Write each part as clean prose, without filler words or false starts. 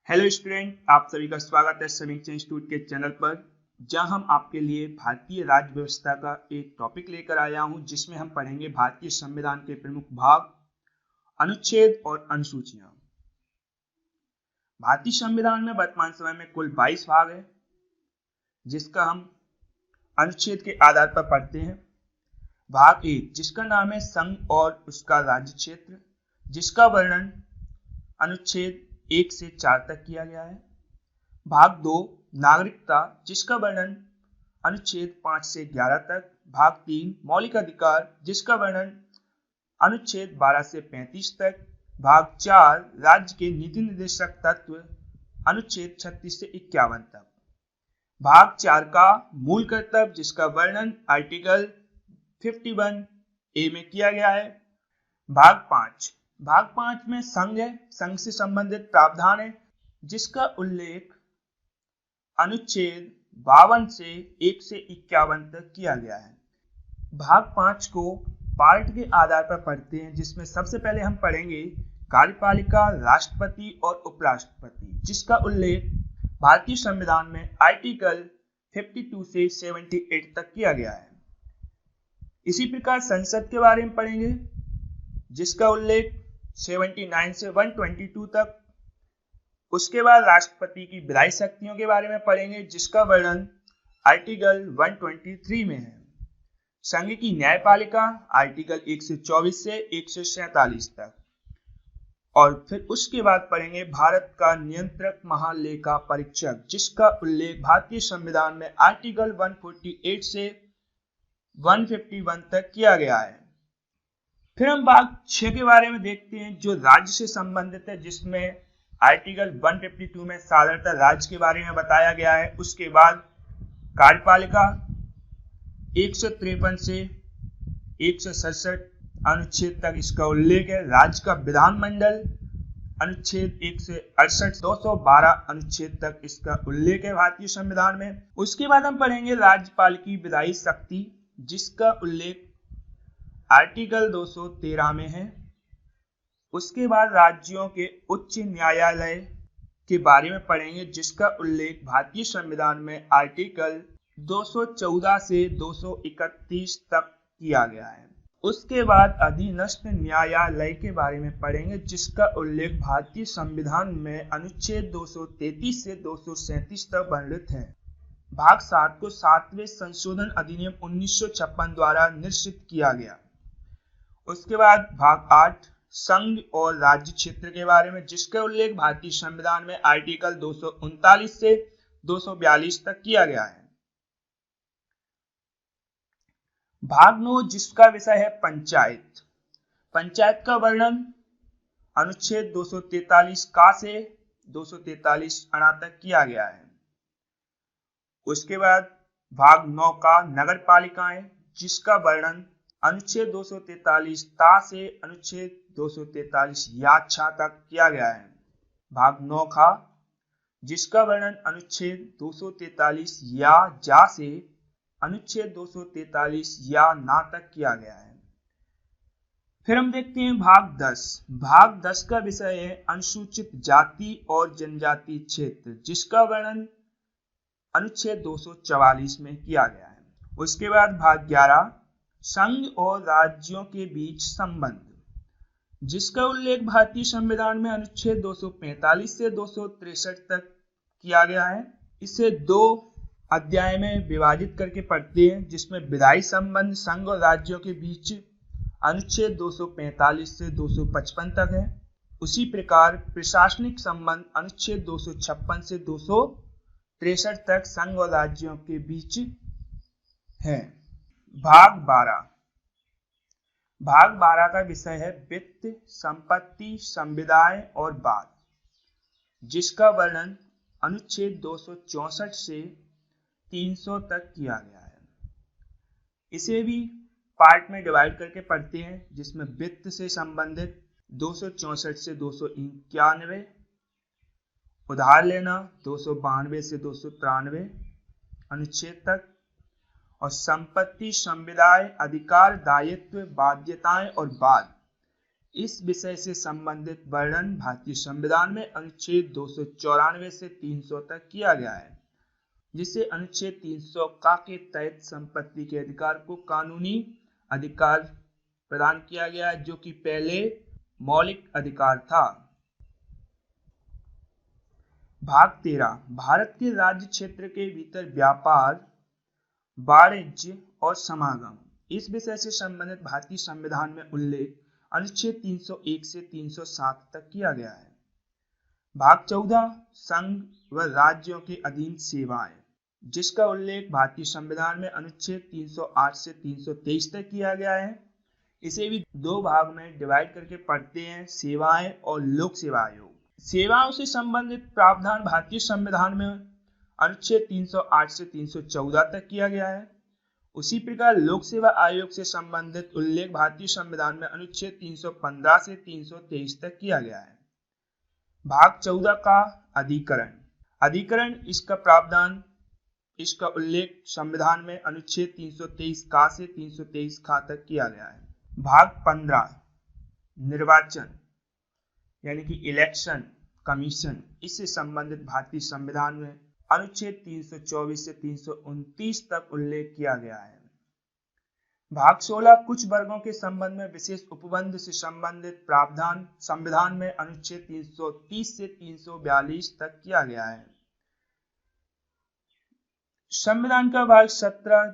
Hello student, आप सभी का स्वागत है समीक्षा इंस्टीट्यूट के चैनल पर, जहां हम आपके लिए भारतीय राज्य व्यवस्था का एक टॉपिक लेकर आया हूं, जिसमें हम पढ़ेंगे भारतीय संविधान के प्रमुख भाग, अनुच्छेद और अनुसूचियां। भारतीय संविधान में वर्तमान समय में कुल 22 भाग है, जिसका हम अनुच्छेद के आधार पर पढ़ते हैं। भाग 1, जिसका नाम है संघ और उसका राज्य क्षेत्र, जिसका वर्णन अनुच्छेद 1 से 4 तक किया गया है। भाग 2, नागरिकता, जिसका वर्णन अनुच्छेद 5 से 11 तक। भाग 3, मौलिक अधिकार, जिसका वर्णन अनुच्छेद 12 से 35 तक। भाग 4, राज्य के नीति निर्देशक तत्व, अनुच्छेद 36 से 51 तक। भाग 4 का मूल कर्तव्य, जिसका वर्णन आर्टिकल 51A में किया गया है। भाग 5 में संघ है, संघ से संबंधित प्रावधान है, जिसका उल्लेख अनुच्छेद 52 से 1 से 51 तक किया गया है। भाग 5 को पार्ट के आधार पर पढ़ते हैं, जिसमें सबसे पहले हम पढ़ेंगे कार्यपालिका, राष्ट्रपति और उपराष्ट्रपति, जिसका उल्लेख भारतीय संविधान में आर्टिकल 52 से 78 तक किया गया है। इसी प्रकार संसद के बारे में पढ़ेंगे, जिसका उल्लेख 79 से 122 तक। उसके बाद राष्ट्रपति की विधायी शक्तियों के बारे में पढ़ेंगे, जिसका वर्णन आर्टिकल 123 में है। संघ की न्यायपालिका आर्टिकल 124 से 147 तक। और फिर उसके बाद पढ़ेंगे भारत का नियंत्रक महालेखा परीक्षक, जिसका उल्लेख भारतीय संविधान में आर्टिकल 148 से 151 तक किया गया है। फिर हम भाग 6 के बारे में देखते हैं, जो राज्य से संबंधित है, जिसमें आर्टिकल 152 में साधारणतः राज्य के बारे में बताया गया है। उसके बाद कार्यपालिका 153 से 167 अनुच्छेद तक इसका उल्लेख है। राज्य का विधानमंडल अनुच्छेद 168 212 अनुच्छेद तक इसका उल्लेख है भारतीय संविधान में। उसके बाद हम पढ़ेंगे राज्यपाल की विधायी शक्ति, जिसका उल्लेख आर्टिकल 213 में है। उसके बाद राज्यों के उच्च न्यायालय के बारे में पढ़ेंगे, जिसका उल्लेख भारतीय संविधान में आर्टिकल 214 से 231 तक किया गया है। उसके बाद अधीनस्थ न्यायालय के बारे में पढ़ेंगे, जिसका उल्लेख भारतीय संविधान में अनुच्छेद 233 से 237 तक वर्णित है। भाग 7 को 7वें संशोधन अधिनियम 1956 द्वारा निश्चित किया गया। उसके बाद भाग 8, संघ और राज्य क्षेत्र के बारे में, जिसका उल्लेख भारतीय संविधान में आर्टिकल 239 से 242 तक किया गया है। भाग 9, जिसका विषय है पंचायत, पंचायत का वर्णन अनुच्छेद 243 का से 243 अना तक किया गया है। उसके बाद भाग 9 का नगर पालिकाएं, जिसका वर्णन अनुच्छेद 243 ता से अनुच्छेद 243 या छा तक किया गया है। भाग 9 खा, जिसका वर्णन अनुच्छेद 243 या जा से अनुच्छेद 243 या ना तक किया गया है। फिर हम देखते हैं भाग 10। भाग 10 का विषय है अनुसूचित जाति और जनजाति क्षेत्र, जिसका वर्णन अनुच्छेद 244 में किया गया है। उसके बाद भाग 11, संघ और राज्यों के बीच संबंध, जिसका उल्लेख भारतीय संविधान में अनुच्छेद 245 से 263 तक किया गया है। इसे 2 अध्याय में विभाजित करके पढ़ते हैं, जिसमें विधायी संबंध संघ और राज्यों के बीच अनुच्छेद 245 से 255 तक है। उसी प्रकार प्रशासनिक संबंध अनुच्छेद 256 से 263 तक संघ और राज्यों के बीच है। भाग 12 का विषय है वित्त, संपत्ति, संविदाएं और वाद, जिसका वर्णन अनुच्छेद 264 से 300 तक किया गया है। इसे भी पार्ट में डिवाइड करके पढ़ते हैं, जिसमें वित्त से संबंधित 264 से 291, उधार लेना 292 से 293 अनुच्छेद तक, और संपत्ति, संविदाएं, अधिकार, दायित्व, बाध्यताएं और वाद इस विषय से संबंधित वर्णन भारतीय संविधान में अनुच्छेद 294 से 300 तक किया गया है, जिसे अनुच्छेद 300 का के तहत संपत्ति के अधिकार को कानूनी अधिकार प्रदान किया गया है, जो कि पहले मौलिक अधिकार था। भाग 13 भारत के राज्य क्षेत्र के भीतर व्यापार, वाणिज्य और समागम। इस विषय से संबंधित भारतीय संविधान में उल्लेख अनुच्छेद 301 से 307 तक किया गया है। भाग 14 संघ व राज्यों के अधीन सेवाएं, जिसका उल्लेख भारतीय संविधान में अनुच्छेद 308 से 323 तक किया गया है। इसे भी दो भाग में डिवाइड करके पढ़ते हैं, सेवाएं और लोक सेवा आयोग। सेवाओं से संबंधित प्रावधान भारतीय संविधान में अनुच्छेद 308 से 314 तक किया गया है। उसी प्रकार लोक सेवा आयोग से संबंधित उल्लेख भारतीय संविधान में अनुच्छेद 315 से 323 तक किया गया है। भाग 14 का अधिकरण, इसका प्रावधान, इसका उल्लेख संविधान में अनुच्छेद 323 का से 323 का तक किया गया है। भाग 15 निर्वाचन यानी कि इलेक्शन कमीशन, इससे संबंधित भारतीय संविधान में अनुच्छेद 324 से 329 तक उल्लेख किया गया है। भाग 16 कुछ वर्गों के संबंध में विशेष उपबंध से संबंधित प्रावधान संविधान में अनुच्छेद 330 से 342 तक किया गया है। संविधान का भाग 17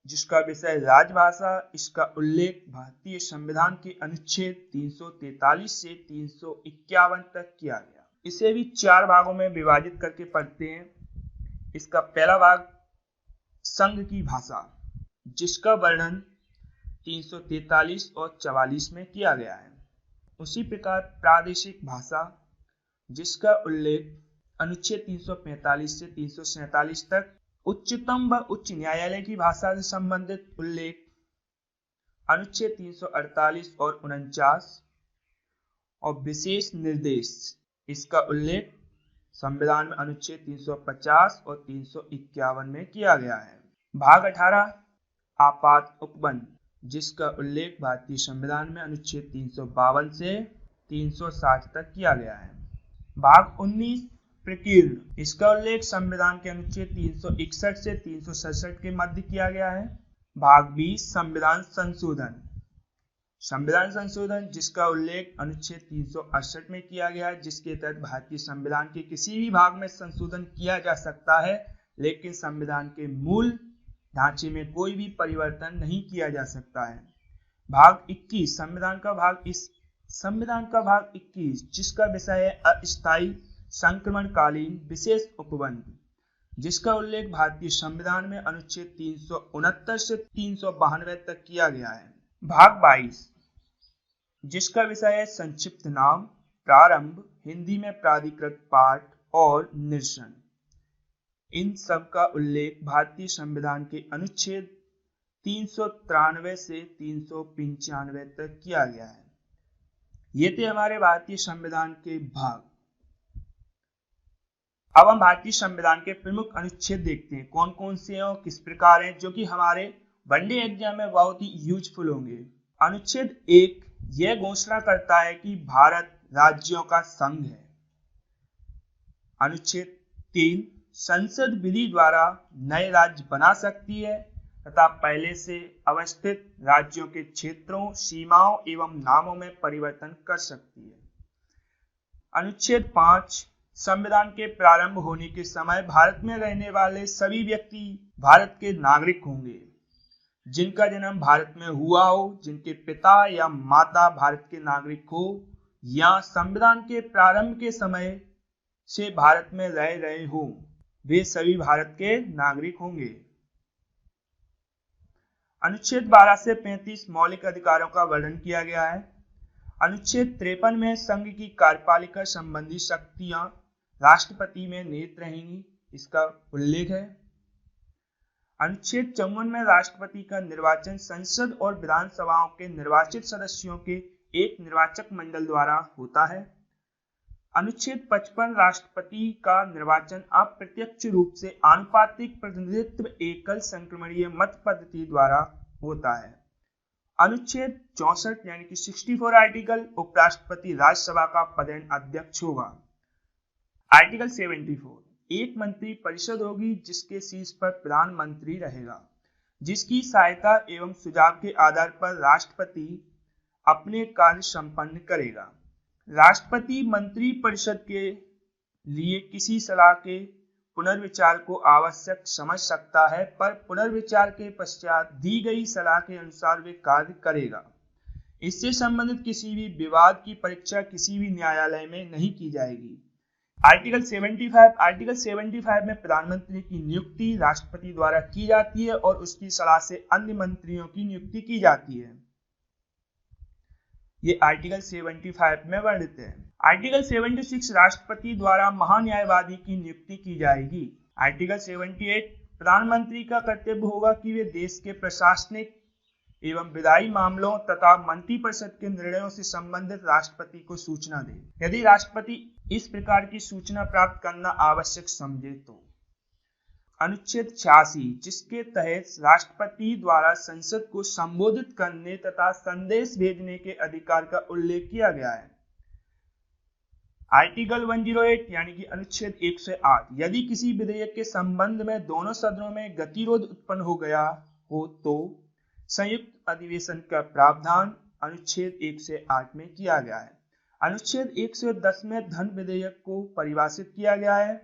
जिसका विषय राजभाषा, इसका उल्लेख भारतीय संविधान के अनुच्छेद 343 से 351 तक किया गया। इसे भी 4 भागों में विभाजित करके पढ़ते हैं। इसका पहला भाग संघ की भाषा, जिसका वर्णन 343 और 44 में किया गया है। उसी प्रकार प्रादेशिक भाषा, जिसका उल्लेख अनुच्छेद 345 से 347 तक। उच्चतम व उच्च न्यायालय की भाषा से संबंधित उल्लेख अनुच्छेद 348 और 49 और विशेष निर्देश, इसका उल्लेख संविधान में अनुच्छेद 350 और 351 में किया गया है। भाग 18 आपात उपबंध, जिसका उल्लेख भारतीय संविधान में अनुच्छेद 352 से 360 तक किया गया है। भाग 19 प्रकीर्ण, इसका उल्लेख संविधान के अनुच्छेद 361 से 367 के मध्य किया गया है। भाग 20 संविधान संशोधन, जिसका उल्लेख अनुच्छेद 368 में किया गया है, जिसके तहत भारतीय संविधान के किसी भी भाग में संशोधन किया जा सकता है, लेकिन संविधान के मूल ढांचे में कोई भी परिवर्तन नहीं किया जा सकता है। भाग 21 संविधान का भाग 21, जिसका विषय है अस्थायी संक्रमणकालीन विशेष उपबंध, जिसका उल्लेख भारतीय संविधान में अनुच्छेद 369 से 392 तक किया गया है। भाग 22 जिसका विषय है संक्षिप्त नाम, प्रारंभ, हिंदी में प्राधिकृत पाठ और निरसन, इन सब का उल्लेख भारतीय संविधान के अनुच्छेद 393 से 395 तक किया गया है। ये थे हमारे भारतीय संविधान के भाग। अब हम भारतीय संविधान के प्रमुख अनुच्छेद देखते हैं, कौन कौन से और किस प्रकार हैं, जो कि हमारे वनडे एग्जाम में बहुत ही यूजफुल होंगे। अनुच्छेद 1 यह घोषणा करता है कि भारत राज्यों का संघ है। अनुच्छेद 3 संसद विधि द्वारा नए राज्य बना सकती है तथा पहले से अवस्थित राज्यों के क्षेत्रों, सीमाओं एवं नामों में परिवर्तन कर सकती है। अनुच्छेद 5 संविधान के प्रारंभ होने के समय भारत में रहने वाले सभी व्यक्ति भारत के नागरिक होंगे, जिनका जन्म भारत में हुआ हो, जिनके पिता या माता भारत के नागरिक हो या संविधान के प्रारंभ के समय से भारत में रह रहे हो, वे सभी भारत के नागरिक होंगे। अनुच्छेद 12 से 35 मौलिक अधिकारों का वर्णन किया गया है। अनुच्छेद 53 में संघ की कार्यपालिका संबंधी शक्तियां राष्ट्रपति में निहित रहेंगी, इसका उल्लेख है। अनुच्छेद 54 में राष्ट्रपति का निर्वाचन संसद और विधानसभाओं के निर्वाचित सदस्यों के एक निर्वाचक मंडल द्वारा होता है। अनुच्छेद 55 राष्ट्रपति का निर्वाचन अप्रत्यक्ष रूप से आनुपातिक प्रतिनिधित्व एकल संक्रमणीय मत पद्धति द्वारा होता है। अनुच्छेद 64 यानी कि 64 आर्टिकल, उपराष्ट्रपति राज्यसभा का पदेन अध्यक्ष होगा। आर्टिकल 74, एक मंत्री परिषद होगी जिसके शीर्ष पर प्रधानमंत्री रहेगा, जिसकी सहायता एवं सुझाव के आधार पर राष्ट्रपति अपने कार्य संपन्न करेगा। राष्ट्रपति मंत्री परिषद के लिए किसी सलाह के पुनर्विचार को आवश्यक समझ सकता है, पर पुनर्विचार के पश्चात दी गई सलाह के अनुसार वे कार्य करेगा। इससे संबंधित किसी भी विवाद की परीक्षा किसी भी न्यायालय में नहीं की जाएगी। आर्टिकल 75 में प्रधानमंत्री की नियुक्ति राष्ट्रपति द्वारा की जाती है और उसकी सलाह से अन्य मंत्रियों की नियुक्ति की जाती है। ये आर्टिकल 75 में वर्णित है। आर्टिकल 76, राष्ट्रपति द्वारा महान्यायवादी की नियुक्ति की जाएगी। आर्टिकल 78, प्रधानमंत्री का कर्तव्य होगा कि वे देश के प्रशासनिक एवं विधायी मामलों तथा मंत्रिपरिषद के निर्णयों से संबंधित राष्ट्रपति को सूचना दे, यदि राष्ट्रपति इस प्रकार की सूचना प्राप्त करना आवश्यक समझे तो। अनुच्छेद 86, जिसके तहत राष्ट्रपति द्वारा संसद को संबोधित करने तथा संदेश भेजने के अधिकार का उल्लेख किया गया है। आर्टिकल 108 यानी कि अनुच्छेद 108, यदि किसी विधेयक के संबंध में दोनों सदनों में गतिरोध उत्पन्न हो गया हो तो संयुक्त अधिवेशन का प्रावधान अनुच्छेद 108 में किया गया है। अनुच्छेद 110 में धन विधेयक को परिभाषित किया गया है।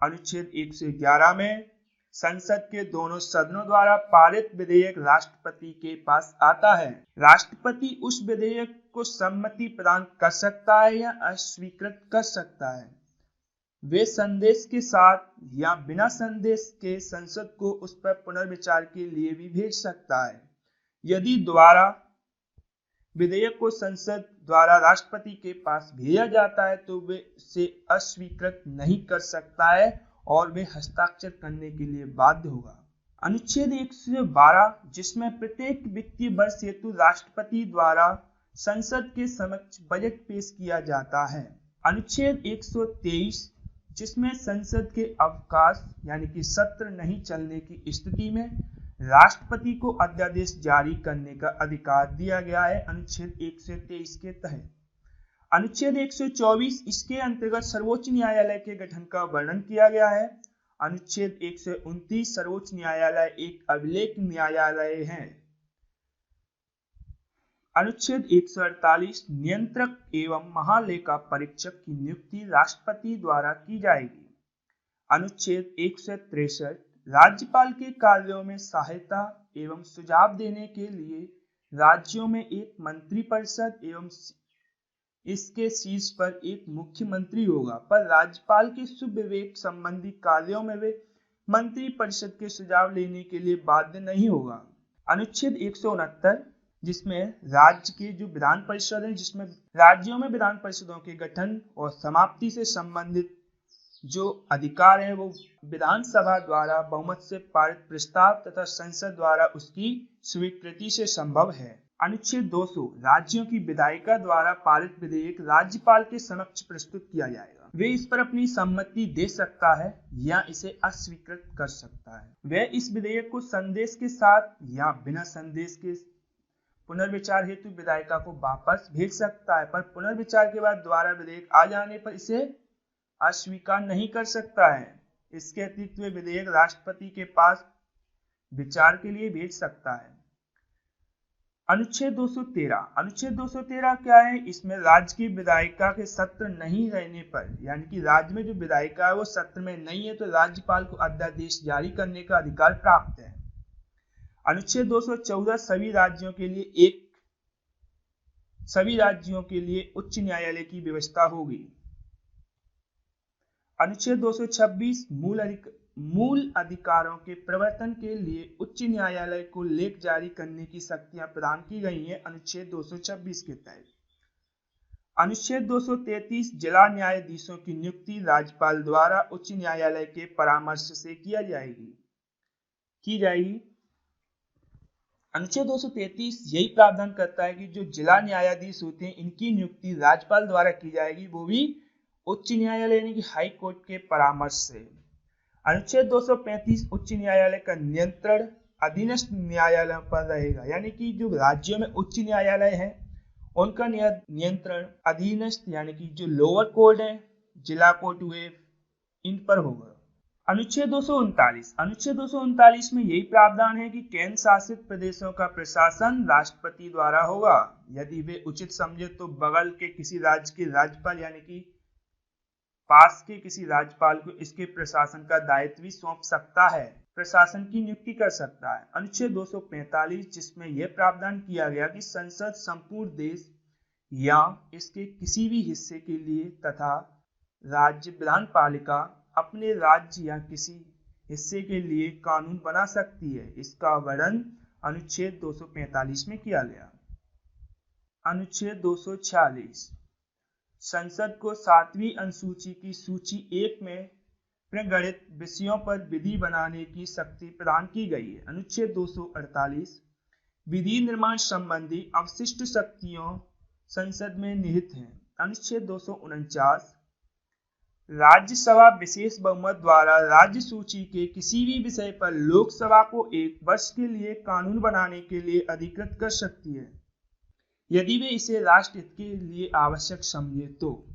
अनुच्छेद 111 में संसद के दोनों सदनों द्वारा पारित विधेयक राष्ट्रपति के पास आता है। राष्ट्रपति उस विधेयक को सम्मति प्रदान कर सकता है या अस्वीकृत कर सकता है। वे संदेश के साथ या बिना संदेश के संसद को उस पर पुनर्विचार के लिए भी भेज सकता है। यदि द्वारा विधेयक को संसद द्वारा राष्ट्रपति के पास भेजा जाता है तो वे इसे अस्वीकृत नहीं कर सकता है और वे हस्ताक्षर करने के लिए बाध्य होगा। अनुच्छेद 112, जिसमें प्रत्येक वित्तीय वर्ष हेतु राष्ट्रपति द्वारा संसद के समक्ष बजट पेश किया जाता है। अनुच्छेद 123, जिसमें संसद के अवकाश यानी कि सत्र नहीं चलने की स्थिति में राष्ट्रपति को अध्यादेश जारी करने का अधिकार दिया गया है। अनुच्छेद 123 के तहत अनुच्छेद 124, इसके अंतर्गत सर्वोच्च न्यायालय के गठन का वर्णन किया गया है। अनुच्छेद 129, सर्वोच्च न्यायालय एक अभिलेख न्यायालय है। अनुच्छेद 148, नियंत्रक एवं महालेखा परीक्षक की नियुक्ति राष्ट्रपति द्वारा की जाएगी। अनुच्छेद 163, राज्यपाल के कार्यों में सहायता एवं सुझाव देने के लिए राज्यों में एक मंत्रिपरिषद एवं इसके शीर्ष पर एक मुख्यमंत्री होगा, पर राज्यपाल के सुविवेक संबंधी कार्यों में वे मंत्रिपरिषद के सुझाव लेने के लिए बाध्य नहीं होगा। अनुच्छेद 169, जिसमें राज्य के जो विधान परिषद है, जिसमें राज्यों में विधान परिषदों के गठन और समाप्ति से संबंधित जो अधिकार है वो विधानसभा द्वारा बहुमत से पारित प्रस्ताव तथा संसद द्वारा उसकी स्वीकृति से संभव है। अनुच्छेद 200, राज्यों की विधायिका द्वारा पारित विधेयक राज्यपाल के समक्ष प्रस्तुत किया जाएगा। वे इस पर अपनी सम्मति दे सकता है या इसे अस्वीकृत कर सकता है। वह इस विधेयक को संदेश के साथ या बिना संदेश के पुनर्विचार हेतु विधायिका को वापस भेज सकता है, पर पुनर्विचार के बाद दोबारा विधेयक आ जाने पर इसे अस्वीकार नहीं कर सकता है। इसके अतिरिक्त वे विधेयक राष्ट्रपति के पास विचार के लिए भेज सकता है। अनुच्छेद 213 क्या है? इसमें राज्य की विधायिका के सत्र नहीं रहने पर, यानी कि राज्य में जो विधायिका है वो सत्र में नहीं है, तो राज्यपाल को अध्यादेश जारी करने का अधिकार प्राप्त है। अनुच्छेद 214, सभी राज्यों के लिए उच्च न्यायालय की व्यवस्था होगी। अनुच्छेद 226, मूल अधिकारों के प्रवर्तन के लिए उच्च न्यायालय को लेख जारी करने की शक्तियां प्रदान की गई हैं अनुच्छेद 226 के तहत। अनुच्छेद 233, जिला न्यायाधीशों की नियुक्ति राज्यपाल द्वारा उच्च न्यायालय के परामर्श से की जाएगी। अनुच्छेद 233 यही प्रावधान करता है कि जो जिला न्यायाधीश होते हैं इनकी नियुक्ति राज्यपाल द्वारा की जाएगी, वो भी उच्च न्यायालय यानी कि हाई कोर्ट के परामर्श से। अनुच्छेद 235, उच्च न्यायालय का नियंत्रण अधीनस्थ न्यायालयों पर रहेगा, यानी कि जो राज्यों में उच्च न्यायालय है उनका नियंत्रण अधीनस्थ यानी कि जो लोअर कोर्ट है, जिला कोर्ट हुए, इन पर होगा। अनुच्छेद 239 में यही प्रावधान है कि केंद्र शासित प्रदेशों का प्रशासन राष्ट्रपति द्वारा होगा। यदि वे उचित समझे तो बगल के किसी राज्य के राज्यपाल यानी कि पास के किसी राज्यपाल को इसके प्रशासन का दायित्व भी सौंप सकता है, प्रशासन की नियुक्ति कर सकता है। अनुच्छेद 245 जिसमें यह प्रावधान किया गया कि संसद संपूर्ण देश या इसके किसी भी हिस्से के लिए तथा राज्य विधानपालिका अपने राज्य या किसी हिस्से के लिए कानून बना सकती है। इसका वर्णन अनुच्छेद 245 में किया गया। अनुच्छेद 246 संसद को 7वीं अनुसूची की सूची 1 में प्रगणित विषयों पर विधि बनाने की शक्ति प्रदान की गई है। अनुच्छेद 248 विधि निर्माण संबंधी अवशिष्ट शक्तियों संसद में निहित हैं। अनुच्छेद 249 राज्यसभा विशेष बहुमत द्वारा राज्य सूची के किसी भी विषय पर लोकसभा को 1 वर्ष के लिए कानून बनाने के लिए अधिकृत कर सकती है, यदि वे इसे राष्ट्रहित के लिए आवश्यक समझे तो।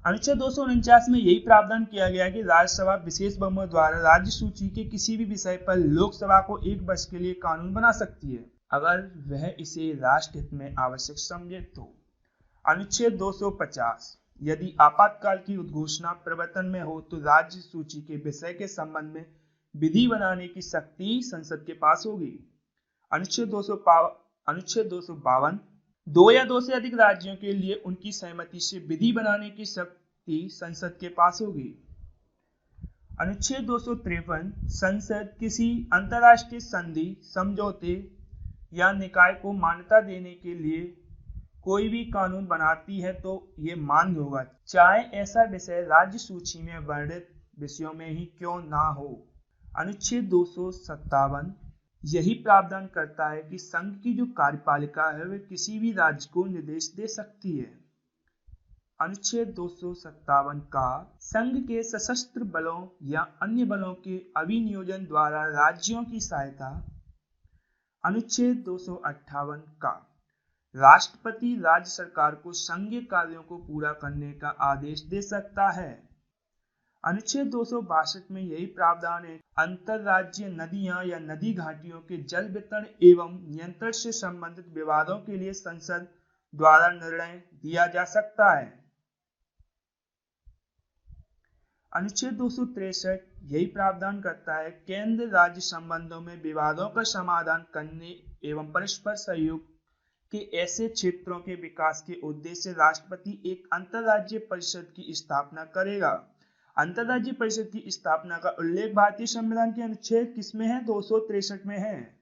अनुच्छेद 249 में यही प्रावधान किया गया कि राज्यसभा विशेष बहुमत द्वारा राज्य सूची के किसी भी विषय पर लोकसभा को 1 वर्ष के लिए कानून बना सकती है, अगर वह इसे राष्ट्रहित में आवश्यक समझे तो। अनुच्छेद 250 यदि आपातकाल की उद्घोषणा प्रवर्तन में हो तो राज्य सूची के विषय के संबंध में विधि बनाने की शक्ति संसद के पास होगी। अनुच्छेद 252 दो या दो से अधिक राज्यों के लिए उनकी सहमति से विधि बनाने की शक्ति संसद के पास होगी। अनुच्छेद 253 संसद किसी अंतर्राष्ट्रीय संधि, समझौते या निकाय को मान्यता देने के लिए कोई भी कानून बनाती है तो ये मान्य होगा, चाहे ऐसा विषय राज्य सूची में वर्णित विषयों में ही क्यों ना हो। अनुच्छेद 257 यही प्रावधान करता है कि संघ की जो कार्यपालिका है वह किसी भी राज्य को निर्देश दे सकती है। अनुच्छेद 257 का संघ के सशस्त्र बलों या अन्य बलों के अभिनियोजन द्वारा राज्यों की सहायता। अनुच्छेद 258 का राष्ट्रपति राज्य सरकार को संघीय कार्यों को पूरा करने का आदेश दे सकता है। अनुच्छेद 262 में यही प्रावधान है अंतरराज्यीय नदियां या नदी घाटियों के जल वितरण एवं नियंत्रण से संबंधित विवादों के लिए संसद द्वारा निर्णय दिया जा सकता है। अनुच्छेद 263 यही प्रावधान करता है केंद्र राज्य संबंधों में विवादों का समाधान करने एवं परस्पर सहयोग के ऐसे क्षेत्रों के विकास के उद्देश्य से राष्ट्रपति एक अंतरराज्यीय परिषद की स्थापना करेगा। अंतरराज्यीय परिषद की स्थापना का उल्लेख भारतीय संविधान के अनुच्छेद किसमें है? 263 में है।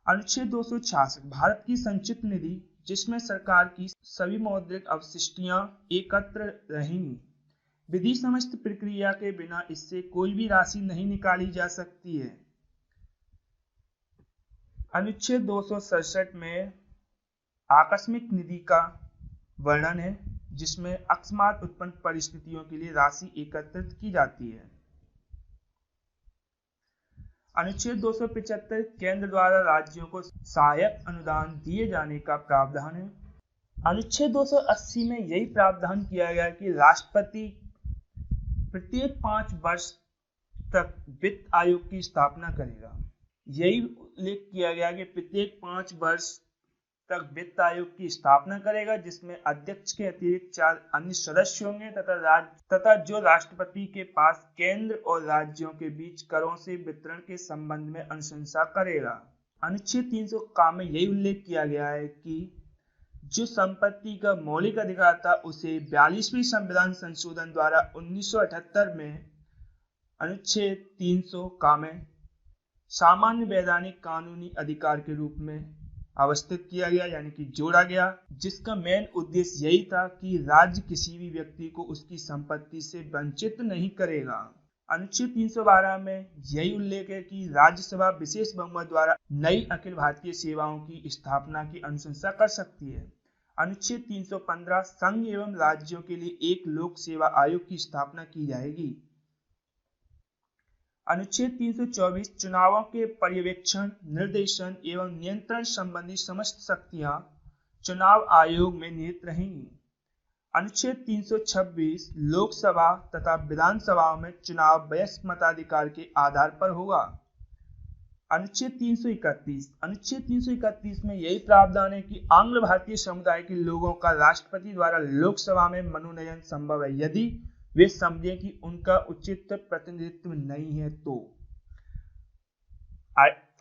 अनुच्छेद 266 भारत की संचित निधि जिसमें सरकार की सभी मौद्रिक अवशिष्टियां एकत्र रहेंगी। विधि समस्त प्रक्रिया के बिना इससे कोई भी राशि नहीं निकाली जा सकती है। अनुच्छेद 267 में आकस्मिक निधि का वर्णन है जिसमें अकस्मात उत्पन्न परिस्थितियों के लिए राशि एकत्रित की जाती है। अनुच्छेद 275 केंद्र द्वारा राज्यों को सहायक अनुदान दिए जाने का प्रावधान है। अनुच्छेद 280 में यही प्रावधान किया गया कि राष्ट्रपति प्रत्येक 5 वर्ष तक वित्त आयोग की स्थापना करेगा। यही उल्लेख किया गया कि प्रत्येक 5 वर्ष तक वित्त आयोग की स्थापना करेगा जिसमें अध्यक्ष के अतिरिक्त 4 अन्य सदस्य होंगे तथा जो राष्ट्रपति के पास केंद्र और राज्यों के बीच करों से वितरण के संबंध में अनुशंसा करेगा। अनुच्छेद 300 का में यही उल्लेख किया गया है कि जो संपत्ति का मौलिक अधिकार था उसे 42वें संविधान संशोधन द्वारा 1978 में अनुच्छेद 300 का में सामान्य वैधानिक कानूनी अधिकार के रूप में अवस्थित किया गया, यानी कि जोड़ा गया, जिसका मेन उद्देश्य यही था कि राज्य किसी भी व्यक्ति को उसकी संपत्ति से वंचित नहीं करेगा। अनुच्छेद 312 में यही उल्लेख है कि राज्यसभा विशेष बहुमत द्वारा नई अखिल भारतीय सेवाओं की स्थापना की अनुशंसा कर सकती है। अनुच्छेद 315 संघ एवं राज्यों के लिए एक लोक सेवा आयोग की स्थापना की जाएगी। अनुच्छेद 324 चुनावों के पर्यवेक्षण, निर्देशन एवं नियंत्रण संबंधी समस्त शक्तियां चुनाव आयोग में निहित रहेंगी। अनुच्छेद 326 लोकसभा तथा विधानसभाओं में चुनाव वयस्क मताधिकार के आधार पर होगा। अनुच्छेद 331 में यही प्रावधान है कि आंग्ल भारतीय समुदाय के लोगों का राष्ट्रपति द्वारा लोकसभा में मनोनयन संभव है यदि वे समझें कि उनका उचित प्रतिनिधित्व नहीं है तो।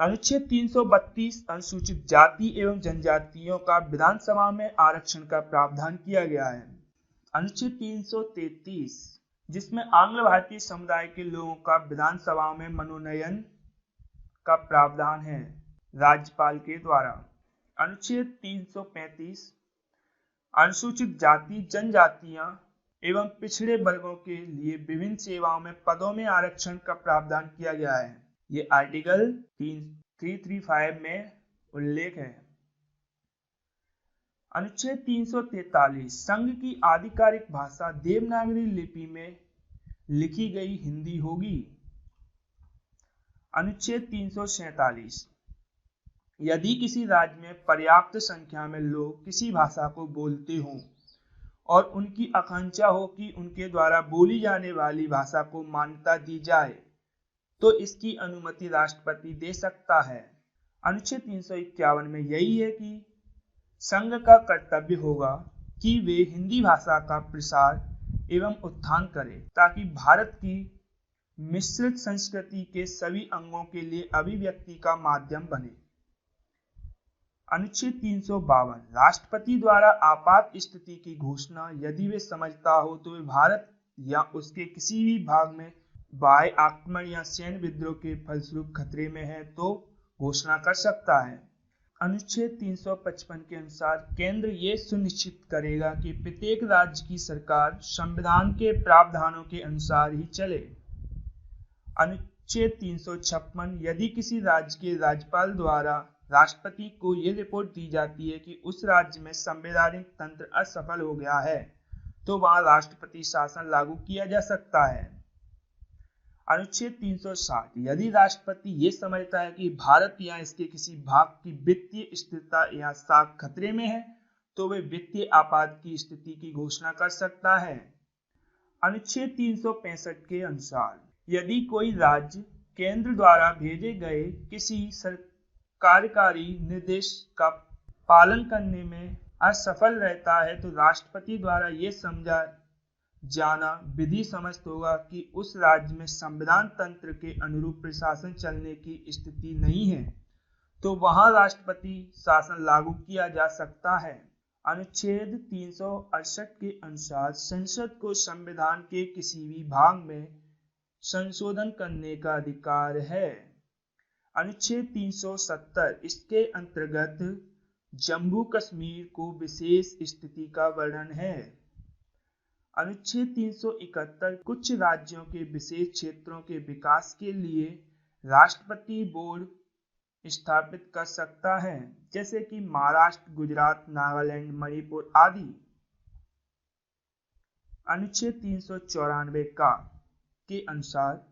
अनुच्छेद 332 अनुसूचित जाति एवं जनजातियों का विधानसभा में आरक्षण का प्रावधान किया गया है। अनुच्छेद 333 जिसमें आंग्ल भारतीय समुदाय के लोगों का विधानसभा में मनोनयन का प्रावधान है राज्यपाल के द्वारा। अनुच्छेद 335 अनुसूचित जाति, जनजातियां एवं पिछड़े वर्गों के लिए विभिन्न सेवाओं में पदों में आरक्षण का प्रावधान किया गया है। ये आर्टिकल 335 में उल्लेख है। अनुच्छेद 343 संघ की आधिकारिक भाषा देवनागरी लिपि में लिखी गई हिंदी होगी। अनुच्छेद 347 यदि किसी राज्य में पर्याप्त संख्या में लोग किसी भाषा को बोलते हों और उनकी आकांक्षा हो कि उनके द्वारा बोली जाने वाली भाषा को मान्यता दी जाए तो इसकी अनुमति राष्ट्रपति दे सकता है। अनुच्छेद 351 में यही है कि संघ का कर्तव्य होगा कि वे हिंदी भाषा का प्रसार एवं उत्थान करें ताकि भारत की मिश्रित संस्कृति के सभी अंगों के लिए अभिव्यक्ति का माध्यम बने। अनुच्छेद 352 राष्ट्रपति द्वारा आपात स्थिति की घोषणा यदि वे समझता हो तो वे भारत या उसके किसी भी भाग में बाह्य आक्रमण या सैन्य विद्रोह के फलस्वरूप खतरे में है तो घोषणा कर सकता है। अनुच्छेद 355 के अनुसार केंद्र ये सुनिश्चित करेगा कि प्रत्येक राज्य की सरकार संविधान के प्रावधानों के अनुसार ही चले। अनुच्छेद 356 यदि किसी राज्य के राज्यपाल द्वारा राष्ट्रपति को यह रिपोर्ट दी जाती है कि उस राज्य में संवैधानिक तंत्र असफल हो गया है तो वहां राष्ट्रपति शासन लागू किया जा सकता है। अनुच्छेद 360 यदि राष्ट्रपति ये समझता है कि भारत या इसके किसी भाग की वित्तीय स्थिरता या साख खतरे में है तो वे वित्तीय आपात की स्थिति की घोषणा कर सकता है। अनुच्छेद 365 के अनुसार यदि कोई राज्य केंद्र द्वारा भेजे गए किसी कार्यकारी निर्देश का पालन करने में असफल रहता है तो राष्ट्रपति द्वारा ये समझा जाना विधि समस्त होगा कि उस राज्य में संविधान तंत्र के अनुरूप प्रशासन चलने की स्थिति नहीं है तो वहां राष्ट्रपति शासन लागू किया जा सकता है। अनुच्छेद 368 के अनुसार संसद को संविधान के किसी भी भाग में संशोधन करने का अधिकार है। अनुच्छेद 370 इसके अंतर्गत जम्मू कश्मीर को विशेष स्थिति का वर्णन है। अनुच्छेद 371 कुछ राज्यों के विशेष क्षेत्रों के विकास के लिए राष्ट्रपति बोर्ड स्थापित कर सकता है जैसे कि महाराष्ट्र, गुजरात, नागालैंड, मणिपुर आदि। अनुच्छेद 394 के अनुसार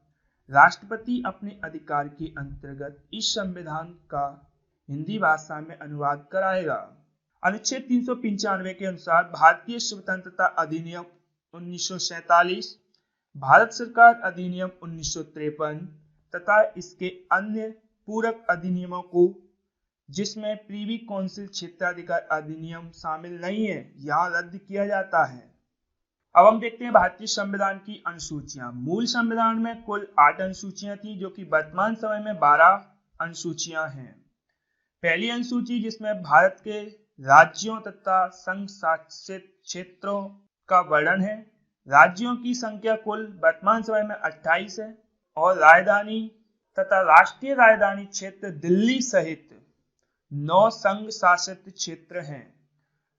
राष्ट्रपति अपने अधिकार के अंतर्गत इस संविधान का हिंदी भाषा में अनुवाद कराएगा। अनुच्छेद 395 के अनुसार भारतीय स्वतंत्रता अधिनियम 1947, भारत सरकार अधिनियम 1953 तथा इसके अन्य पूरक अधिनियमों को जिसमें प्रीवी काउंसिल क्षेत्राधिकार अधिनियम शामिल नहीं है यहाँ रद्द किया जाता है। अब हम देखते हैं भारतीय संविधान की अनुसूचियां। मूल संविधान में कुल 8 अनुसूचियां थी जो कि वर्तमान समय में 12 अनुसूचियां हैं। पहली अनुसूची जिसमें भारत के राज्यों तथा संघ शासित क्षेत्रों का वर्णन है। राज्यों की संख्या कुल वर्तमान समय में 28 है और राजधानी तथा राष्ट्रीय राजधानी क्षेत्र दिल्ली सहित 9 संघ शासित क्षेत्र हैं।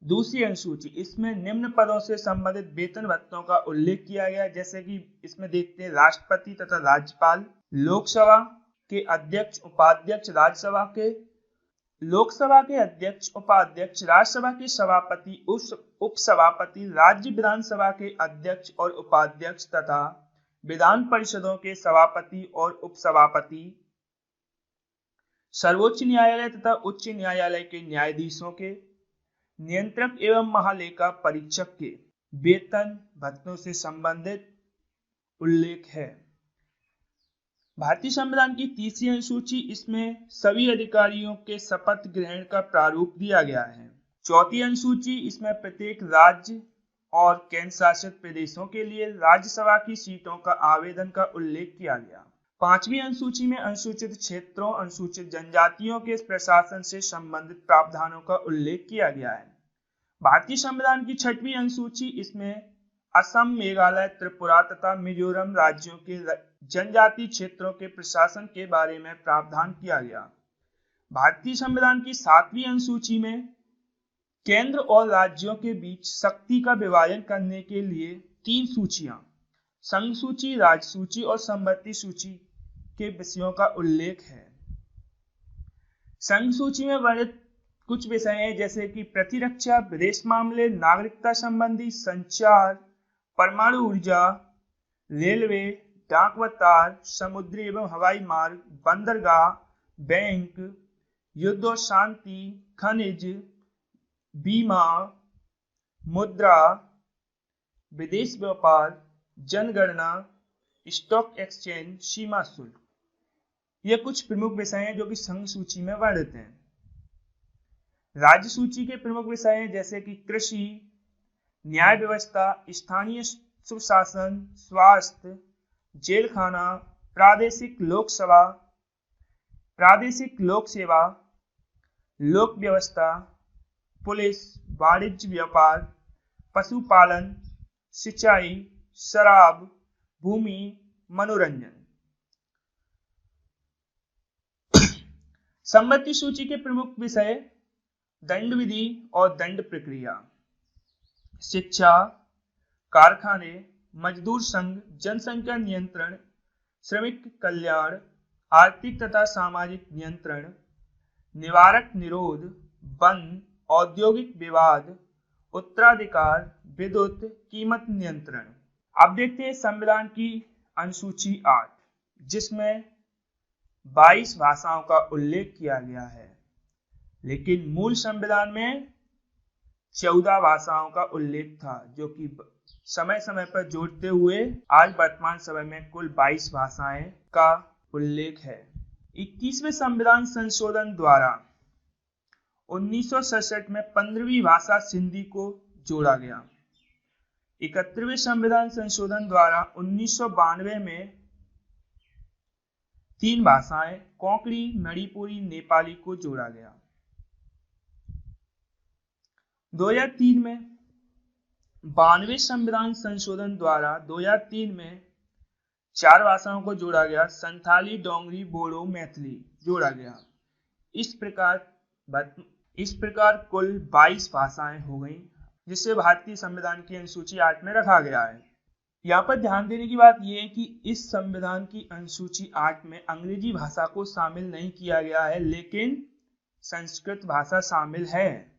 दूसरी अनुसूची इसमें निम्न पदों से संबंधित वेतन भत्तों का उल्लेख किया गया जैसे कि इसमें देखते हैं राष्ट्रपति तथा राज्यपाल, लोकसभा के अध्यक्ष उपाध्यक्ष, लोकसभा के अध्यक्ष उपाध्यक्ष, राज्यसभा के सभापति उपसभापति, राज्य विधानसभा के अध्यक्ष और उपाध्यक्ष तथा विधान परिषदों के सभापति और उपसभापति, सर्वोच्च न्यायालय तथा उच्च न्यायालय के न्यायाधीशों के, नियंत्रक एवं महालेखा परीक्षक के वेतन भत्तों से संबंधित उल्लेख है। भारतीय संविधान की तीसरी अनुसूची, इसमें सभी अधिकारियों के शपथ ग्रहण का प्रारूप दिया गया है। चौथी अनुसूची, इसमें प्रत्येक राज्य और केंद्र शासित प्रदेशों के लिए राज्यसभा की सीटों का आवेदन का उल्लेख किया गया। पांचवी अनुसूची में अनुसूचित क्षेत्रों, अनुसूचित जनजातियों के प्रशासन से संबंधित प्रावधानों का उल्लेख किया गया है। भारतीय संविधान की छठवीं अनुसूची, इसमें असम, मेघालय, त्रिपुरा तथा मिजोरम राज्यों के जनजातीय क्षेत्रों के प्रशासन के बारे में प्रावधान किया गया। भारतीय संविधान की सातवीं अनुसूची में केंद्र और राज्यों के बीच शक्ति का विभाजन करने के लिए 3 सूचियां, संघ सूची, राज्य सूची और समवर्ती सूची के विषयों का उल्लेख है। संघ सूची में वर्णित कुछ विषय हैं जैसे कि प्रतिरक्षा, विदेश मामले, नागरिकता संबंधी, संचार, परमाणु ऊर्जा, रेलवे, डाक व तार, समुद्री एवं हवाई मार्ग, बंदरगाह, बैंक, युद्ध और शांति, खनिज, बीमा, मुद्रा, विदेश व्यापार, जनगणना, स्टॉक एक्सचेंज, सीमा शुल्क। ये कुछ प्रमुख विषय हैं जो कि संघ सूची में वर्णित हैं। राज्य सूची के प्रमुख विषय हैं जैसे कि कृषि, न्याय व्यवस्था, स्थानीय सुशासन, स्वास्थ्य, जेल खाना, प्रादेशिक लोक सेवा, लोक व्यवस्था, पुलिस, वाणिज्य व्यापार, पशुपालन, सिंचाई, शराब, भूमि, मनोरंजन। समवर्ती सूची के प्रमुख विषय दंड विधि और दंड प्रक्रिया, शिक्षा, कारखाने, मजदूर संघ, जनसंख्या नियंत्रण, श्रमिक कल्याण, आर्थिक तथा सामाजिक नियंत्रण, निवारक निरोध, वन, औद्योगिक विवाद, उत्तराधिकार, विद्युत, कीमत नियंत्रण। अब देखते हैं संविधान की अनुसूची 8, जिसमें 22 भाषाओं का उल्लेख किया गया है, लेकिन मूल संविधान में 14 भाषाओं का उल्लेख था, जो कि समय समय पर जोड़ते हुए आज वर्तमान समय में कुल 22 भाषाएं का उल्लेख है। 21वें संविधान संशोधन द्वारा 1967 में 15वीं भाषा सिंधी को जोड़ा गया। 71वें संविधान संशोधन द्वारा 1992 में 3 भाषाएं कोंकणी, मणिपुरी, नेपाली को जोड़ा गया। 2003 में 92वें संविधान संशोधन द्वारा 2003 में 4 भाषाओं को जोड़ा गया, संथाली, डोंगरी, बोडो, मैथिली जोड़ा गया। इस प्रकार कुल 22 भाषाएं हो गई, जिसे भारतीय संविधान की अनुसूची 8 में रखा गया है। यहाँ पर ध्यान देने की बात यह है कि इस संविधान की अनुसूची 8 में अंग्रेजी भाषा को शामिल नहीं किया गया है, लेकिन संस्कृत भाषा शामिल है।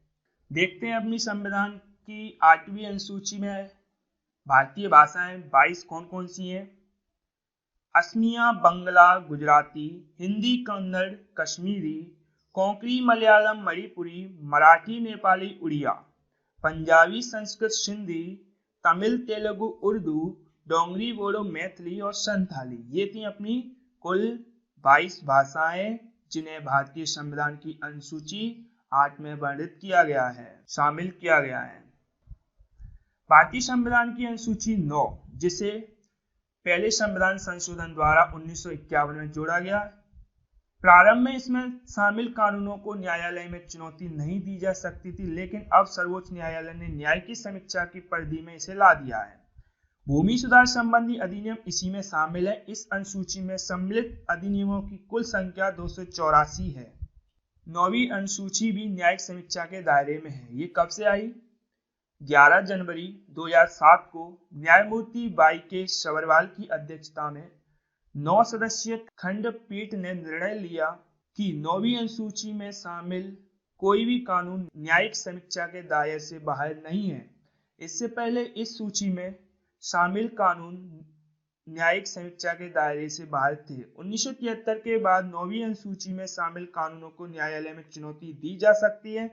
देखते हैं अपनी संविधान की 8वीं अनुसूची में भारतीय भाषाएं 22 कौन कौन सी हैं। असमिया, बंगला, गुजराती, हिंदी, कन्नड़, कश्मीरी, कोंकणी, मलयालम, मणिपुरी, मराठी, नेपाली, उड़िया, पंजाबी, संस्कृत, सिंधी, तमिल, तेलुगु, उर्दू, डोंगरी, बोडो, मैथिली और संथाली। ये थी अपनी कुल 22 भाषाएं जिन्हें भारतीय संविधान की अनुसूची 8 में वर्णित किया गया है, शामिल किया गया है। भारतीय संविधान की अनुसूची 9, जिसे पहले संविधान संशोधन द्वारा 1951 में जोड़ा गया। प्रारंभ में इसमें शामिल कानूनों को न्यायालय में चुनौती नहीं दी जा सकती थी, लेकिन अब सर्वोच्च न्यायालय ने न्याय की समीक्षा की परिधि में इसे ला दिया है। भूमि सुधार संबंधी अधिनियम इसी में शामिल है। इस अनुसूची में सम्मिलित अधिनियमों की कुल संख्या 284 है। 9वीं अनुसूची भी न्यायिक समीक्षा के दायरे में है। ये कब से आई? 11 जनवरी 2007 को न्यायमूर्ति वाई.के. सबरवाल की अध्यक्षता में 9 सदस्यीय खंडपीठ ने निर्णय लिया कि 9वीं अनुसूची में शामिल कोई भी कानून न्यायिक समीक्षा के दायरे से बाहर नहीं है। इससे पहले इस सूची में शामिल कानून न्यायिक समीक्षा के दायरे से बाहर थे। 1973 के बाद 9वीं अनुसूची में शामिल कानूनों को न्यायालय में चुनौती दी जा सकती है,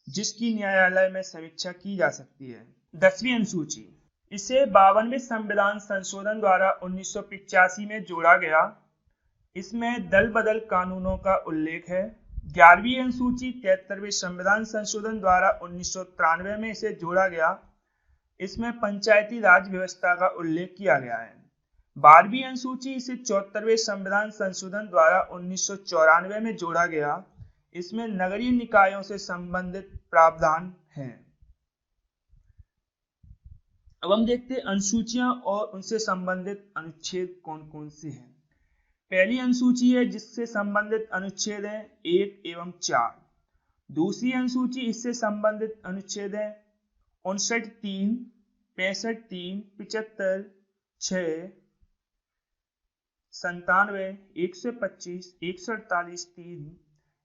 जिसकी न्यायालय में समीक्षा की जा सकती है। 10वीं अनुसूची, इसे 52वें संविधान संशोधन द्वारा 1985 में जोड़ा गया। इसमें दल बदल कानूनों का उल्लेख है। 11वीं अनुसूची 73वें संविधान संशोधन द्वारा 1993 में इसे जोड़ा गया। इसमें पंचायती राज व्यवस्था का उल्लेख किया गया है। 12वीं अनुसूची इसे 74वें संविधान संशोधन द्वारा 1994 में जोड़ा गया। इसमें नगरीय निकायों से संबंधित प्रावधान हैं। अब हम देखते हैं अनुसूचियां और उनसे संबंधित अनुच्छेद कौन कौन से हैं। पहली अनुसूची है जिससे संबंधित अनुच्छेद हैं 1 एवं 4। दूसरी अनुसूची इससे संबंधित अनुच्छेद हैं 59(3), 65(3), 75, 6, 97, 125, 148(3),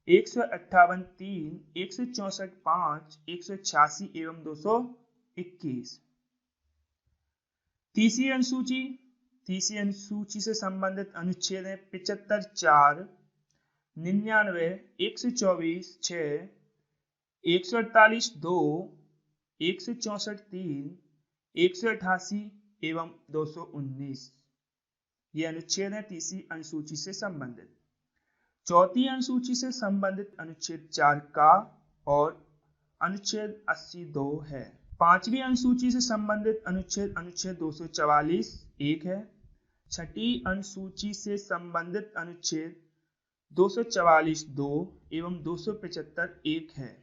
158(3), 164(5), 186 एवं 221। तीसरी अनुसूची से संबंधित अनुच्छेद हैं 75(4), 99, 124, 6, 148(2), 164(3), 188 एवं 219। ये अनुच्छेद है तीसरी अनुसूची से संबंधित। चौथी अनुसूची से संबंधित अनुच्छेद 4 का और अनुच्छेद 82 है। पांचवी अनुसूची से संबंधित अनुच्छेद 244 1 है। छठी अनुसूची से संबंधित अनुच्छेद 244 2 एवं 275 1 है।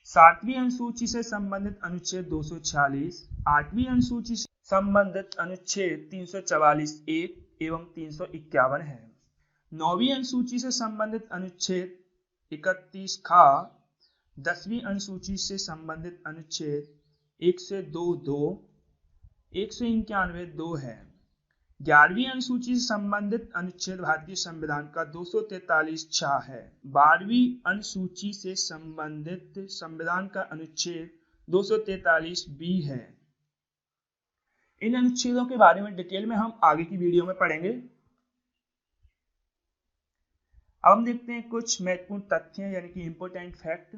सातवीं अनुसूची से संबंधित अनुच्छेद 246, आठवीं अनुसूची से संबंधित अनुच्छेद 344 1 एवं 351 है। नौवीं अनुसूची से संबंधित अनुच्छेद 31 खा। 10वीं अनुसूची से संबंधित अनुच्छेद 102 2, 191 2 है। 11वीं अनुसूची से संबंधित अनुच्छेद भारतीय संविधान का 243 6 है। 12वीं अनुसूची से संबंधित संविधान का अनुच्छेद 243 बी है। इन अनुच्छेदों के बारे में डिटेल में हम आगे की वीडियो में पढ़ेंगे। अब हम देखते हैं कुछ महत्वपूर्ण तथ्य यानी कि इंपोर्टेंट फैक्ट।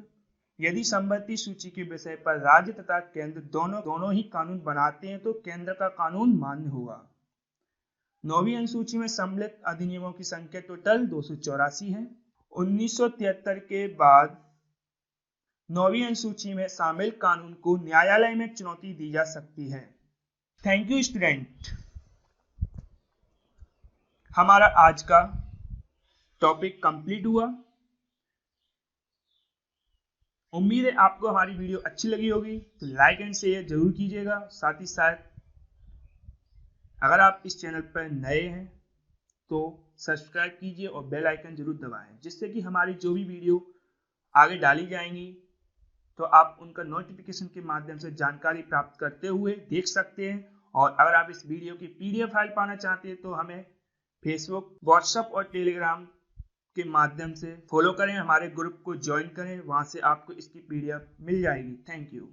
यदि संबंधी सूची के विषय पर राज्य तथा केंद्र दोनों ही कानून बनाते हैं तो केंद्र का कानून मान्य होगा। 9वीं अनुसूची में सम्मिलित अधिनियमों की संख्या टोटल 284 है। 1973 के बाद 9वीं अनुसूची में शामिल कानून को न्यायालय में चुनौती दी जा सकती है। Thank you student. हमारा आज का टॉपिक कंप्लीट हुआ। उम्मीद है आपको हमारी वीडियो अच्छी लगी होगी, तो लाइक एंड शेयर जरूर कीजिएगा। साथ ही साथ अगर आप इस चैनल पर नए हैं तो सब्सक्राइब कीजिए और बेल आइकन जरूर दबाएं, जिससे कि हमारी जो भी वीडियो आगे डाली जाएंगी तो आप उनका नोटिफिकेशन के माध्यम से जानकारी प्राप्त करते हुए देख सकते हैं। और अगर आप इस वीडियो की PDF फाइल पाना चाहते हैं तो हमें फेसबुक, व्हाट्सएप और टेलीग्राम के माध्यम से फॉलो करें, हमारे ग्रुप को ज्वाइन करें, वहां से आपको इसकी PDF मिल जाएगी। Thank you.